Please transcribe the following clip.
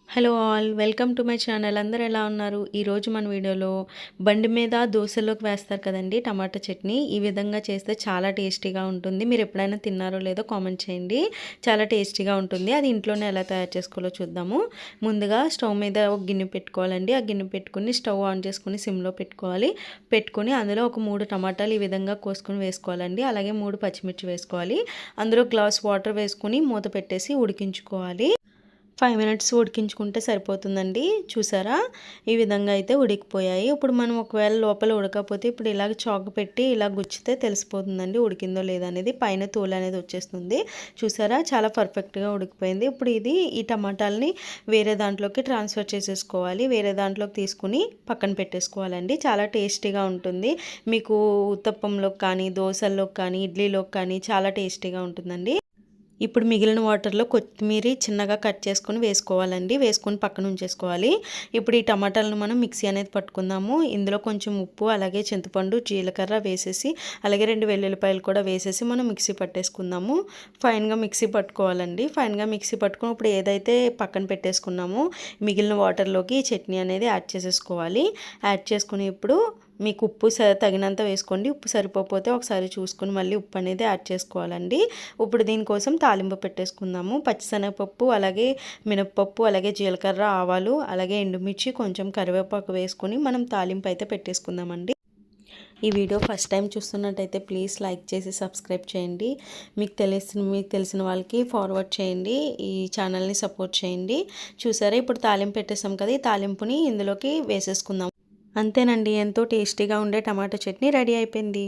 Hello all welcome to my channel. అందరూ ఎలా ఉన్నారు? ఈరోజు మన వీడియోలో బండి మీద దోశలోకి వేస్తారు కదండి టమాటా చట్నీ. ఈ విధంగా చేస్తే చాలా టేస్టీగా ఉంటుంది. మీరు ఎప్పుడైనా తిన్నారో లేదో కామెంట్ చేయండి. చాలా టేస్టీగా ఉంటుంది. అది ఇంట్లోనే ఎలా తయారు చేసుకోవాలో చూద్దాము. ముందుగా స్టవ్ మీద ఒక గిన్నె పెట్టుకోవాలండి. ఆ గిన్నె పెట్టుకుని స్టవ్ ఆన్ చేసుకుని సిమ్లో పెట్టుకోవాలి. పెట్టుకుని అందులో ఒక 3 టమాటాలు ఈ విధంగా కోసుకొని వేసుకోవాలండి. అలాగే 3 పచ్చిమిర్చి వేసుకోవాలి. అందులో గ్లాస్ వాటర్ వేసుకుని మూత పెట్టేసి ఉడికించుకోవాలి. 5 మినిట్స్ ఉడికించుకుంటే సరిపోతుందండి. చూసారా? ఈ విధంగా అయితే ఉడికిపోయాయి. ఇప్పుడు మనం ఒకవేళ లోపల ఉడకపోతే ఇప్పుడు ఇలాగ చాకు పెట్టి ఇలా గుచ్చితే తెలిసిపోతుందండి ఉడికిందో లేదనేది. పైన తోలు అనేది వచ్చేస్తుంది. చూసారా? చాలా పర్ఫెక్ట్గా ఉడికిపోయింది. ఇప్పుడు ఈ టమాటాలని వేరే దాంట్లోకి ట్రాన్స్ఫర్ చేసేసుకోవాలి. వేరే దాంట్లోకి తీసుకుని పక్కన పెట్టేసుకోవాలండి. చాలా టేస్టీగా ఉంటుంది. మీకు ఉత్తప్పంలోకి కానీ, దోశల్లోకి కానీ, ఇడ్లీలోకి కానీ చాలా టేస్టీగా ఉంటుందండి. ఇప్పుడు మిగిలిన వాటర్లో కొత్తిమీర చిన్నగా కట్ చేసుకొని వేసుకోవాలండి. వేసుకొని పక్కన ఉంచేసుకోవాలి. ఇప్పుడు ఈ టమాటాలను మనం మిక్సీ అనేది పట్టుకుందాము. ఇందులో కొంచెం ఉప్పు, అలాగే చింతపండు, జీలకర్ర వేసేసి, అలాగే 2 వెల్లుల్లిపాయలు కూడా వేసేసి మనం మిక్సీ పట్టేసుకుందాము. ఫైన్గా మిక్సీ పట్టుకోవాలండి. ఫైన్గా మిక్సీ పట్టుకుని ఇప్పుడు ఏదైతే పక్కన పెట్టేసుకున్నామో మిగిలిన వాటర్లోకి ఈ చట్నీ అనేది యాడ్ చేసేసుకోవాలి. యాడ్ చేసుకుని ఇప్పుడు మీకు ఉప్పు తగినంత వేసుకోండి. ఉప్పు సరిపోతే ఒకసారి చూసుకుని మళ్ళీ ఉప్పు అనేది యాడ్ చేసుకోవాలండి. ఇప్పుడు దీనికోసం తాలింపు పెట్టేసుకుందాము. పచ్చిశనగపప్పు, అలాగే మినపప్పు, అలాగే జీలకర్ర, ఆవాలు, అలాగే ఎండుమిర్చి, కొంచెం కరివేపాకు వేసుకొని మనం తాలింపు అయితే పెట్టేసుకుందామండి. ఈ వీడియో ఫస్ట్ టైం చూస్తున్నట్టయితే ప్లీజ్ లైక్ చేసి సబ్స్క్రైబ్ చేయండి. మీకు తెలిసిన వాళ్ళకి ఫార్వర్డ్ చేయండి. ఈ ఛానల్ని సపోర్ట్ చేయండి. చూసారా? ఇప్పుడు తాలింపు పెట్టేసాం కదా, ఈ తాలింపుని ఇందులోకి వేసేసుకుందాం. అంతేనండి, ఎంతో టేస్టీగా ఉండే టమాటా చట్నీ రెడీ అయిపోయింది.